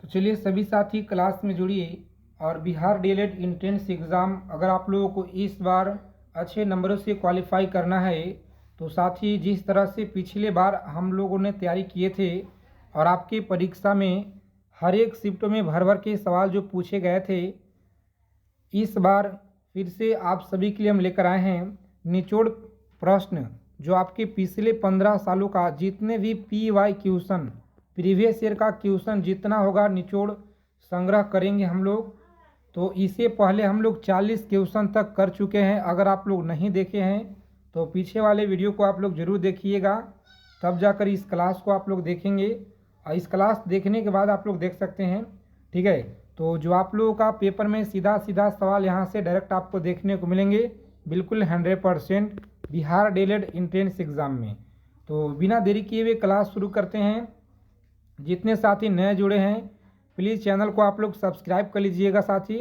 तो चलिए सभी साथी क्लास में जुड़िए। और बिहार डीएलएड एंट्रेंस एग्ज़ाम अगर आप लोगों को इस बार अच्छे नंबरों से क्वालिफाई करना है तो साथी जिस तरह से पिछले बार हम लोगों ने तैयारी किए थे और आपकी परीक्षा में हर एक शिफ्टों में भर भर के सवाल जो पूछे गए थे, इस बार फिर से आप सभी के लिए हम लेकर आए हैं निचोड़ प्रश्न जो आपके पिछले 15 सालों का जितने भी PY क्वेश्चन प्रीवियस ईयर का क्वेश्चन जितना होगा निचोड़ संग्रह करेंगे हम लोग। तो इससे पहले हम लोग 40 क्वेश्चन तक कर चुके हैं। अगर आप लोग नहीं देखे हैं तो पीछे वाले वीडियो को आप लोग ज़रूर देखिएगा, तब जाकर इस क्लास को आप लोग देखेंगे। और इस क्लास देखने के बाद आप लोग देख सकते हैं, ठीक है। तो जो आप लोगों का पेपर में सीधा सीधा सवाल यहाँ से डायरेक्ट आपको देखने को मिलेंगे, बिल्कुल 100% बिहार डीएलएड एंट्रेंस एग्ज़ाम में। तो बिना देरी किए हुए क्लास शुरू करते हैं। जितने साथी नए जुड़े हैं प्लीज़ चैनल को आप लोग सब्सक्राइब कर लीजिएगा साथी,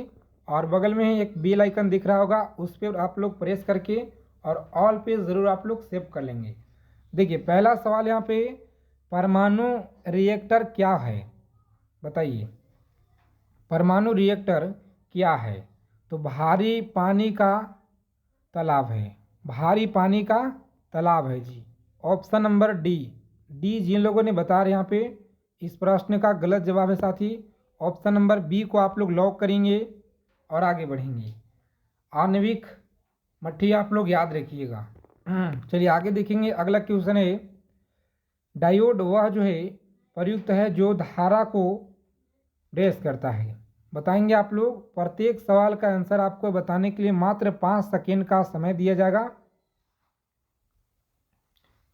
और बगल में ही एक बेल आइकन दिख रहा होगा उस पर आप लोग प्रेस करके और ऑल पे ज़रूर आप लोग सेव कर लेंगे। देखिए पहला सवाल यहाँ पे, परमाणु रिएक्टर क्या है, बताइए परमाणु रिएक्टर क्या है। तो भारी पानी का तालाब है, भारी पानी का तालाब है जी। ऑप्शन नंबर डी जिन लोगों ने बता रहे यहाँ पे इस प्रश्न का गलत जवाब है साथी। ऑप्शन नंबर बी को आप लोग लॉक करेंगे और आगे बढ़ेंगे। आणविक मट्टी आप लोग याद रखिएगा। चलिए आगे देखेंगे। अगला क्वेश्चन है, डायोड वह जो है प्रयुक्त है जो धारा को डैश करता है, बताएंगे आप लोग। प्रत्येक सवाल का आंसर आपको बताने के लिए मात्र 5 सेकेंड का समय दिया जाएगा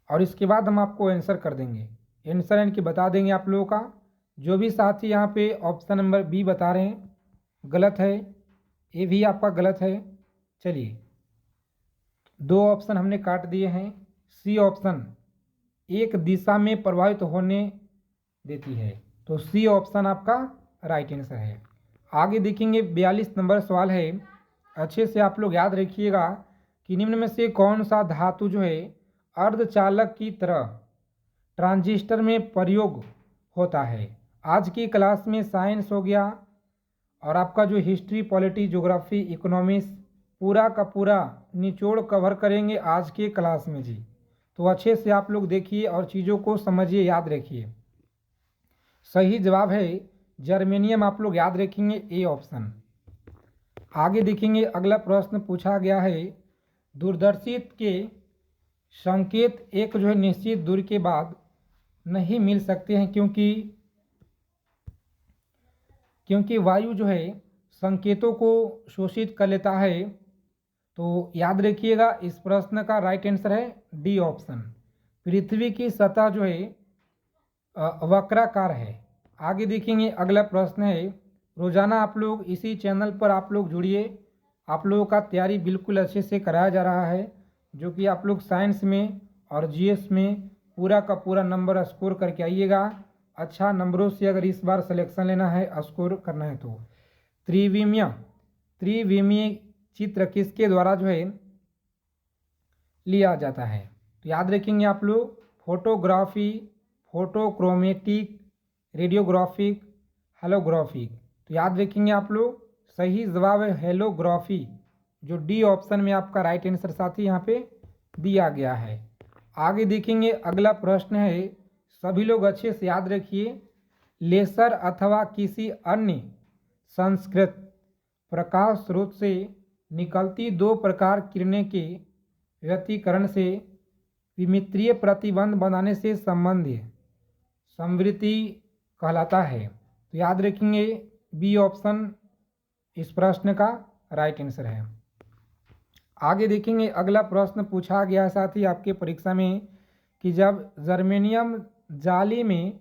और इसके बाद हम आपको आंसर कर देंगे। आंसर इनकी बता देंगे आप लोगों का। जो भी साथी यहाँ पे ऑप्शन नंबर बी बता रहे हैं गलत है, ये भी आपका गलत है। चलिए 2 ऑप्शन हमने काट दिए हैं। सी ऑप्शन एक दिशा में प्रभावित होने देती है, तो सी ऑप्शन आपका राइट आंसर है। आगे देखेंगे 42 नंबर सवाल है। अच्छे से आप लोग याद रखिएगा कि निम्न में से कौन सा धातु जो है अर्धचालक की तरह ट्रांजिस्टर में प्रयोग होता है। आज की क्लास में साइंस हो गया और आपका जो हिस्ट्री, पॉलिटी, ज्योग्राफी, इकोनॉमिक्स पूरा का पूरा निचोड़ कवर करेंगे आज के क्लास में जी। तो अच्छे से आप लोग देखिए और चीज़ों को समझिए, याद रखिए। सही जवाब है जर्मेनियम, आप लोग याद रखेंगे ए ऑप्शन। आगे देखेंगे अगला प्रश्न पूछा गया है, दूरदर्शी के संकेत एक जो है निश्चित दूरी के बाद नहीं मिल सकते हैं क्योंकि वायु जो है संकेतों को शोषित कर लेता है। तो याद रखिएगा इस प्रश्न का राइट आंसर है डी ऑप्शन। पृथ्वी की सतह जो है वक्राकार है। आगे देखेंगे अगला प्रश्न है, रोजाना आप लोग इसी चैनल पर आप लोग जुड़िए। आप लोगों का तैयारी बिल्कुल अच्छे से कराया जा रहा है, जो कि आप लोग साइंस में और जीएस में पूरा का पूरा नंबर स्कोर करके आइएगा। अच्छा नंबरों से अगर इस बार सिलेक्शन लेना है, स्कोर करना है तो त्रिविमीय चित्र किसके द्वारा जो है लिया जाता है। तो याद रखेंगे आप लोग फोटोग्राफी, फोटोक्रोमेटिक, रेडियोग्राफिक, हेलोग्राफिक। तो याद रखेंगे आप लोग सही जवाब है हेलोग्राफी, जो डी ऑप्शन में आपका राइट आंसर साथी यहाँ पे दिया गया है। आगे देखेंगे अगला प्रश्न है, सभी लोग अच्छे से याद रखिए। लेसर अथवा किसी अन्य संस्कृत प्रकाश स्रोत से निकलती 2 प्रकार किरणें के व्यतिकरण से विमित्रीय प्रतिबंध बनाने से संबंधित संवृत्ति कहलाता है। तो याद रखेंगे बी ऑप्शन इस प्रश्न का राइट आंसर है। आगे देखेंगे अगला प्रश्न पूछा गया साथी आपके परीक्षा में कि जब जर्मेनियम जाली में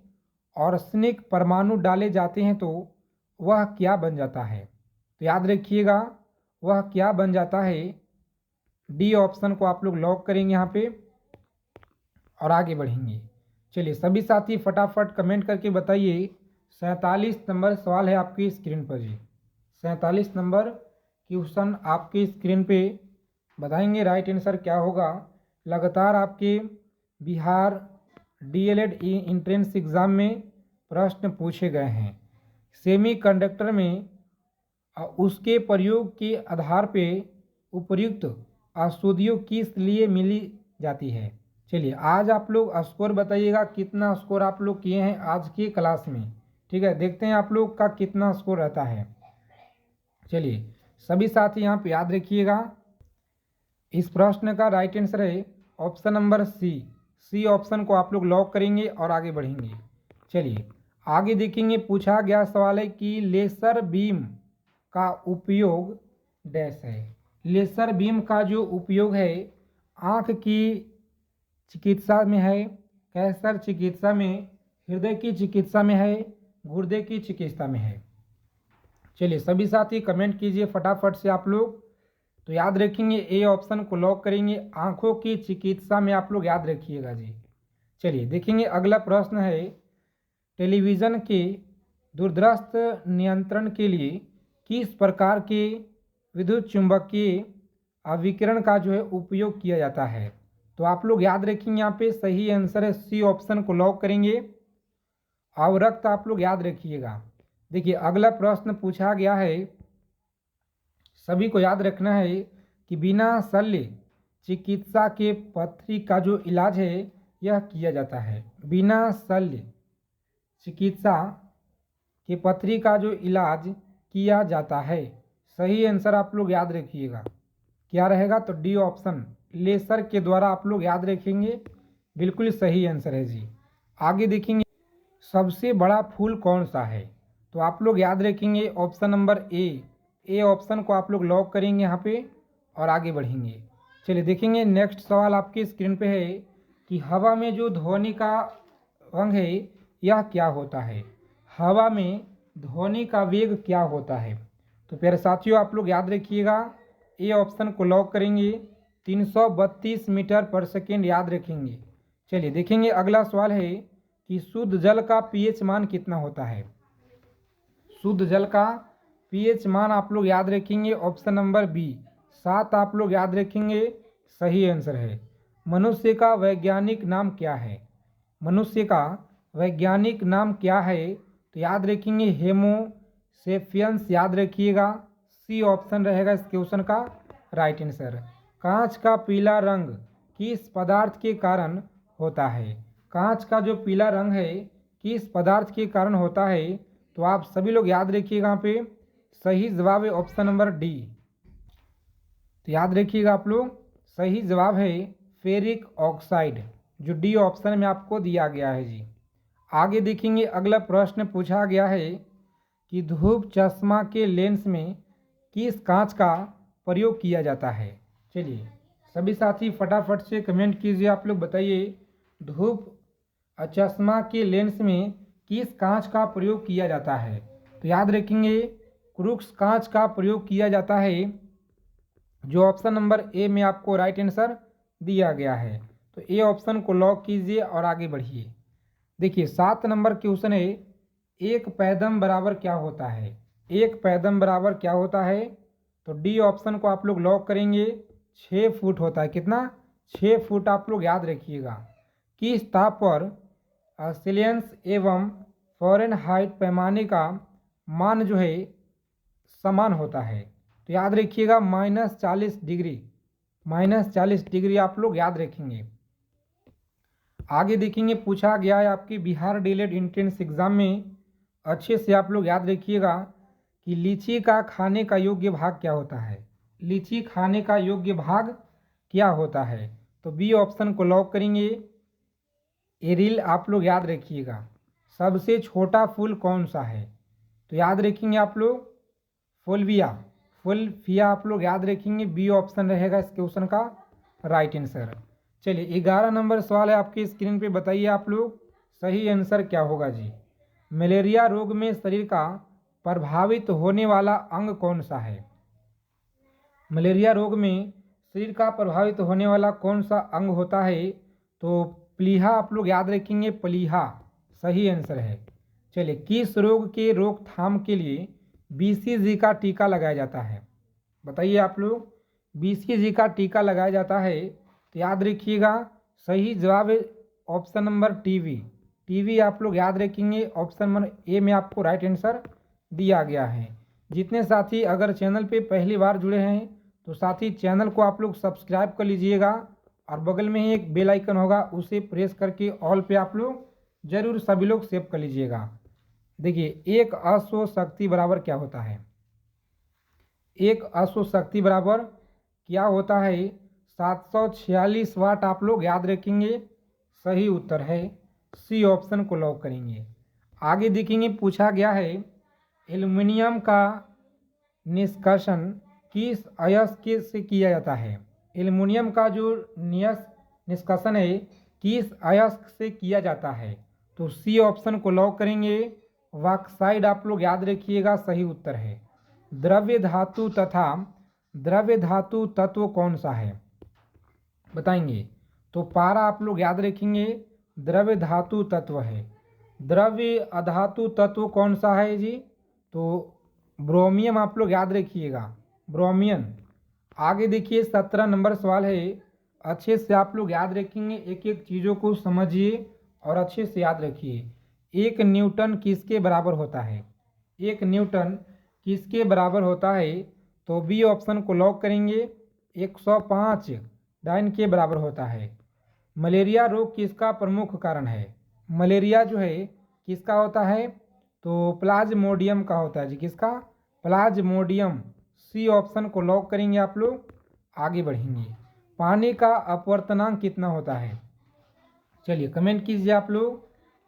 आर्सेनिक परमाणु डाले जाते हैं तो वह क्या बन जाता है। तो याद रखिएगा वह क्या बन जाता है, डी ऑप्शन को आप लोग लॉक करेंगे यहाँ पे और आगे बढ़ेंगे। चलिए सभी साथी फटाफट कमेंट करके बताइए। 47 नंबर सवाल है आपकी स्क्रीन पर जी। 47 नंबर क्वेश्चन आपकी स्क्रीन पे बताएंगे राइट आंसर क्या होगा। लगातार आपके बिहार डीएलएड एंट्रेंस एग्ज़ाम में प्रश्न पूछे गए हैं। सेमीकंडक्टर में उसके प्रयोग के आधार पे उपयुक्त औषधियों किस लिए मिली जाती है। चलिए आज आप लोग स्कोर बताइएगा, कितना स्कोर आप लोग किए हैं आज की क्लास में। ठीक है, देखते हैं आप लोग का कितना स्कोर रहता है। चलिए सभी साथी यहाँ पे याद रखिएगा, इस प्रश्न का राइट आंसर है ऑप्शन नंबर सी ऑप्शन को आप लोग लॉक करेंगे और आगे बढ़ेंगे। चलिए आगे देखेंगे, पूछा गया सवाल है कि लेसर बीम का उपयोग डैश है। लेसर बीम का जो उपयोग है आँख की चिकित्सा में है, कैंसर चिकित्सा में, हृदय की चिकित्सा में है, गुर्दे की चिकित्सा में है। चलिए सभी साथी कमेंट कीजिए फटाफट से आप लोग। तो याद रखेंगे ए ऑप्शन को लॉक करेंगे, आँखों की चिकित्सा में आप लोग याद रखिएगा जी। चलिए देखेंगे अगला प्रश्न है, टेलीविज़न के दूरदर्शी नियंत्रण के लिए किस प्रकार के विद्युत चुंबकीय अभिकरण का जो है उपयोग किया जाता है। तो आप लोग याद रखेंगे यहाँ पे सही आंसर है सी ऑप्शन को लॉक करेंगे। अवरक्त आप लोग याद रखिएगा। देखिए अगला प्रश्न पूछा गया है, सभी को याद रखना है कि बिना शल्य चिकित्सा के पथरी का जो इलाज है यह किया जाता है। बिना शल्य चिकित्सा के पथरी का जो इलाज किया जाता है, सही आंसर आप लोग याद रखिएगा क्या रहेगा। तो डी ऑप्शन लेसर के द्वारा आप लोग याद रखेंगे, बिल्कुल सही आंसर है जी। आगे देखेंगे सबसे बड़ा फूल कौन सा है। तो आप लोग याद रखेंगे ऑप्शन नंबर ए ऑप्शन को आप लोग लॉक करेंगे यहाँ पे और आगे बढ़ेंगे। चलिए देखेंगे नेक्स्ट सवाल आपकी स्क्रीन पे है कि हवा में जो ध्वनि का वेग है यह क्या होता है। हवा में ध्वनि का वेग क्या होता है। तो प्यारे साथियों आप लोग याद रखिएगा, ए ऑप्शन को लॉक करेंगे, 332 मीटर पर सेकेंड याद रखेंगे। चलिए देखेंगे अगला सवाल है कि शुद्ध जल का पीएच मान कितना होता है। शुद्ध जल का पीएच मान आप लोग याद रखेंगे ऑप्शन नंबर बी 7 आप लोग याद रखेंगे, सही आंसर है। मनुष्य का वैज्ञानिक नाम क्या है। मनुष्य का वैज्ञानिक नाम क्या है। तो याद रखेंगे हेमो सेपियंस याद रखिएगा, सी ऑप्शन रहेगा इस क्वेश्चन का राइट आंसर। कांच का पीला रंग किस पदार्थ के कारण होता है। कांच का जो पीला रंग है किस पदार्थ के कारण होता है। तो आप सभी लोग याद रखिएगा यहाँ पे सही जवाब है ऑप्शन नंबर डी। तो याद रखिएगा आप लोग सही जवाब है फेरिक ऑक्साइड, जो डी ऑप्शन में आपको दिया गया है जी। आगे देखेंगे अगला प्रश्न पूछा गया है कि धूप चश्मा के लेंस में किस कांच का प्रयोग किया जाता है। चलिए सभी साथी फटाफट से कमेंट कीजिए, आप लोग बताइए धूप चश्मा के लेंस में किस कांच का प्रयोग किया जाता है। तो याद रखेंगे क्रूक्स कांच का प्रयोग किया जाता है, जो ऑप्शन नंबर ए में आपको राइट आंसर दिया गया है। तो ए ऑप्शन को लॉक कीजिए और आगे बढ़िए। देखिए 7 नंबर क्वेश्चन है, एक पैदम बराबर क्या होता है। एक पैदम बराबर क्या होता है। तो डी ऑप्शन को आप लोग लॉक करेंगे, 6 फुट होता है। कितना, 6 फुट आप लोग याद रखिएगा। किस ताप पर सेल्सियस एवं फ़ारेनहाइट पैमाने का मान जो है समान होता है। तो याद रखिएगा -40 डिग्री, -40 डिग्री आप लोग याद रखेंगे। आगे देखेंगे पूछा गया है आपकी बिहार डीएलएड एंट्रेंस एग्जाम में, अच्छे से आप लोग याद रखिएगा कि लीची का खाने का योग्य भाग क्या होता है। लीची खाने का योग्य भाग क्या होता है। तो बी ऑप्शन को लॉक करेंगे, एरिल आप लोग याद रखिएगा। सबसे छोटा फूल कौन सा है। तो याद रखेंगे आप लोग फुलफिया आप लोग याद रखेंगे, बी ऑप्शन रहेगा इस क्वेश्चन का राइट आंसर। चलिए 11 नंबर सवाल है आपकी स्क्रीन पे, बताइए आप लोग सही आंसर क्या होगा जी। मलेरिया रोग में शरीर का प्रभावित होने वाला अंग कौन सा है। मलेरिया रोग में शरीर का प्रभावित होने वाला कौन सा अंग होता है। तो प्लीहा आप लोग याद रखेंगे, प्लीहा सही आंसर है। चलिए किस रोग के रोकथाम के लिए बीसीजी का टीका लगाया जाता है। बताइए आप लोग, बीसीजी का टीका लगाया जाता है। तो याद रखिएगा सही जवाब है ऑप्शन नंबर टीवी आप लोग याद रखेंगे, ऑप्शन नंबर ए में आपको राइट आंसर दिया गया है। जितने साथी अगर चैनल पे पहली बार जुड़े हैं तो साथी चैनल को आप लोग सब्सक्राइब कर लीजिएगा और बगल में ही एक बेल आइकन होगा, उसे प्रेस करके ऑल पे आप लोग जरूर सभी लोग सेव कर लीजिएगा। देखिए, एक अश्व शक्ति बराबर क्या होता है? एक अश्व शक्ति बराबर क्या होता है? 746 वाट आप लोग याद रखेंगे। सही उत्तर है सी ऑप्शन को लॉक करेंगे। आगे देखेंगे, पूछा गया है एल्युमिनियम का निष्कर्षण किस अयस्क से किया जाता है? एल्युमिनियम का जो निष्कर्षण है किस अयस्क से किया जाता है? तो सी ऑप्शन को लॉक करेंगे। बॉक्साइट आप लोग याद रखिएगा, सही उत्तर है। द्रव्य धातु तथा द्रव्य धातु तत्व कौन सा है? बताएंगे। तो पारा आप लोग याद रखेंगे, द्रव्य धातु तत्व है। द्रव्य अधातु तत्व कौन सा है जी? तो ब्रोमियम आप लोग याद रखिएगा, ब्रोमियन। आगे देखिए, 17 नंबर सवाल है। अच्छे से आप लोग याद रखेंगे, एक एक चीज़ों को समझिए और अच्छे से याद रखिए। एक न्यूटन किसके बराबर होता है? एक न्यूटन किसके बराबर होता है? तो बी ऑप्शन को लॉक करेंगे। 105 डाइन के बराबर होता है। मलेरिया रोग किसका प्रमुख कारण है? मलेरिया जो है किसका होता है? तो प्लाज्मोडियम का होता है जी। किसका? प्लाज्मोडियम। सी ऑप्शन को लॉक करेंगे आप लोग। आगे बढ़ेंगे, पानी का अपवर्तनांक कितना होता है? चलिए कमेंट कीजिए आप लोग,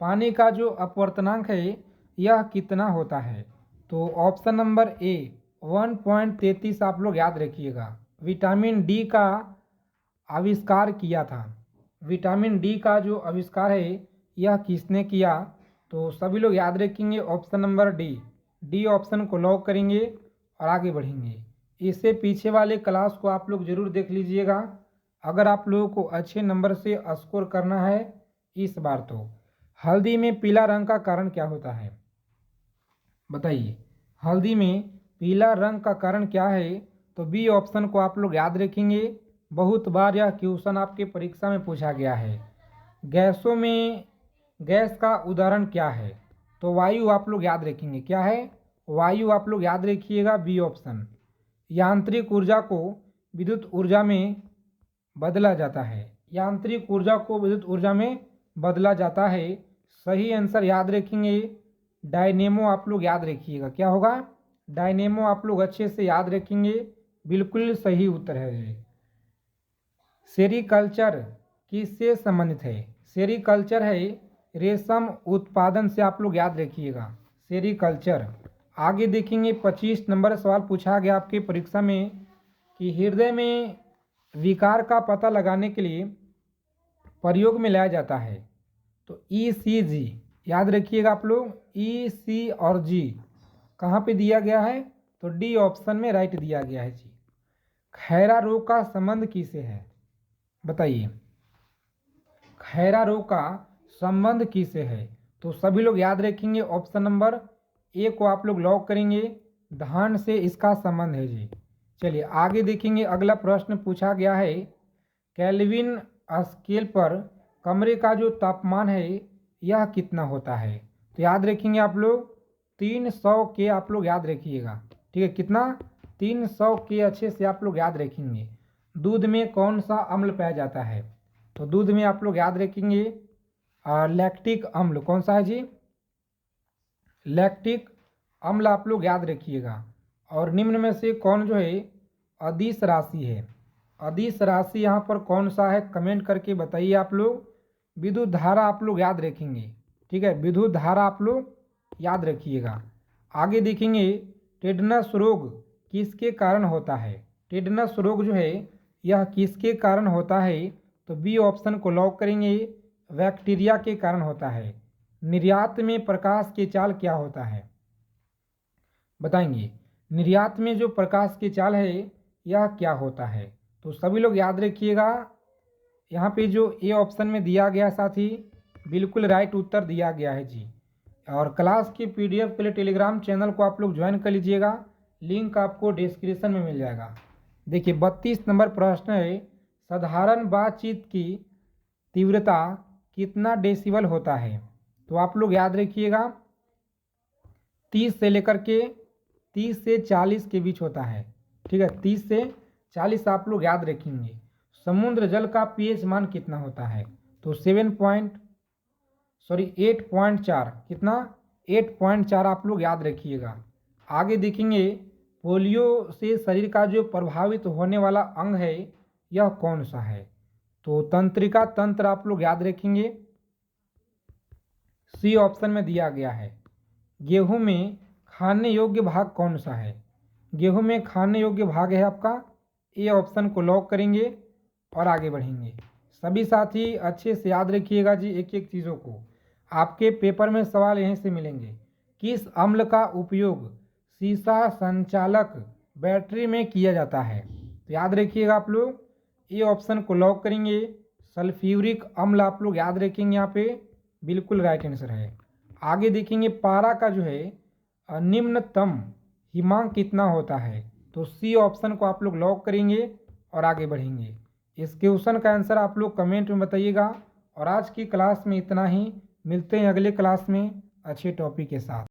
पानी का जो अपवर्तनांक है यह कितना होता है? तो ऑप्शन नंबर ए 1.33 आप लोग याद रखिएगा। विटामिन डी का आविष्कार किया था। विटामिन डी का जो आविष्कार है यह किसने किया? तो सभी लोग याद रखेंगे option number D. D option को लॉक करेंगे और आगे बढ़ेंगे। इससे पीछे वाले क्लास को आप लोग जरूर देख लीजिएगा अगर आप लोगों को अच्छे नंबर से स्कोर करना है इस बार। तो हल्दी में पीला रंग का कारण क्या होता है? बताइए, हल्दी में पीला रंग का कारण क्या है? तो बी ऑप्शन को आप लोग याद रखेंगे। बहुत बार यह क्वेश्चन आपके परीक्षा में पूछा गया है। गैसों में गैस का उदाहरण क्या है? तो वायु आप लोग याद रखेंगे। क्या है? वायु आप लोग याद रखिएगा, बी ऑप्शन। यांत्रिक ऊर्जा को विद्युत ऊर्जा में बदला जाता है। यांत्रिक ऊर्जा को विद्युत ऊर्जा में बदला जाता है। सही आंसर याद रखेंगे, डायनेमो आप लोग याद रखिएगा। क्या होगा? डायनेमो आप लोग अच्छे से याद रखेंगे, बिल्कुल सही उत्तर है जी। सेरीकल्चर किससे संबंधित है? सेरीकल्चर है रेशम उत्पादन से, आप लोग याद रखिएगा, सेरीकल्चर। आगे देखेंगे, 25 नंबर सवाल पूछा गया आपके परीक्षा में कि हृदय में विकार का पता लगाने के लिए प्रयोग में लाया जाता है। तो ECG याद रखिएगा आप लोग, EC और G कहाँ पे दिया गया है? तो डी ऑप्शन में राइट दिया गया है जी। खैरा रोग का संबंध किससे है? बताइए, खैरा रोग का संबंध किससे है? तो सभी लोग याद रखेंगे, ऑप्शन नंबर ए को आप लोग लॉक करेंगे। धान से इसका संबंध है जी। चलिए आगे देखेंगे, अगला प्रश्न पूछा गया है केल्विन स्केल पर कमरे का जो तापमान है यह कितना होता है? तो याद रखेंगे आप लोग 300 के, आप लोग याद रखिएगा। ठीक है, कितना? 300 के अच्छे से आप लोग याद रखेंगे। दूध में कौन सा अम्ल पाया जाता है? तो दूध में आप लोग याद रखेंगे लैक्टिक अम्ल। कौन सा है जी? लैक्टिक अम्ल आप लोग याद रखिएगा। और निम्न में से कौन जो है अदिश राशि है? अदिश राशि यहाँ पर कौन सा है? कमेंट करके बताइए आप लोग। विद्युत धारा आप लोग याद रखेंगे। ठीक है, विद्युत धारा आप लोग याद रखिएगा। आगे देखेंगे, टेडनस रोग किसके कारण होता है? टेडनस रोग जो है यह किसके कारण होता है? तो बी ऑप्शन को लॉक करेंगे, बैक्टीरिया के कारण होता है। निर्यात में प्रकाश की चाल क्या होता है? बताएंगे, निर्यात में जो प्रकाश की चाल है यह क्या होता है? तो सभी लोग याद रखिएगा, यहाँ पे जो ए ऑप्शन में दिया गया साथी बिल्कुल राइट उत्तर दिया गया है जी। और क्लास की PDF के लिए टेलीग्राम चैनल को आप लोग ज्वाइन कर लीजिएगा, लिंक आपको डिस्क्रिप्शन में मिल जाएगा। देखिए 32 नंबर प्रश्न है, साधारण बातचीत की तीव्रता कितना डेसिबल होता है? तो आप लोग याद रखिएगा 30 से लेकर के 30 से 40 के बीच होता है। ठीक है, 30 से 40 आप लोग याद रखेंगे। समुद्र जल का पीएच मान कितना होता है? तो 8.4 कितना? 8.4 आप लोग याद रखिएगा। आगे देखेंगे पोलियो से शरीर का जो प्रभावित होने वाला अंग है यह कौन सा है? तो तंत्रिका तंत्र आप लोग याद रखेंगे। सी ऑप्शन में दिया गया है। गेहूं में खाने योग्य भाग कौन सा है? गेहूं में खाने योग्य भाग है आपका ए ऑप्शन को लॉक करेंगे और आगे बढ़ेंगे। सभी साथी अच्छे से याद रखिएगा जी एक एक चीज़ों को, आपके पेपर में सवाल यहीं से मिलेंगे। किस अम्ल का उपयोग शीशा संचालक बैटरी में किया जाता है? तो याद रखिएगा आप लोग ए ऑप्शन को लॉक करेंगे। सल्फ्यूरिक अम्ल आप लोग याद रखेंगे, यहाँ पे बिल्कुल राइट आंसर है। आगे देखेंगे पारा का जो है निम्नतम हिमांक कितना होता है? तो सी ऑप्शन को आप लोग लॉक करेंगे और आगे बढ़ेंगे। इस क्वेश्चन का आंसर आप लोग कमेंट में बताइएगा। और आज की क्लास में इतना ही, मिलते हैं अगले क्लास में अच्छे टॉपिक के साथ।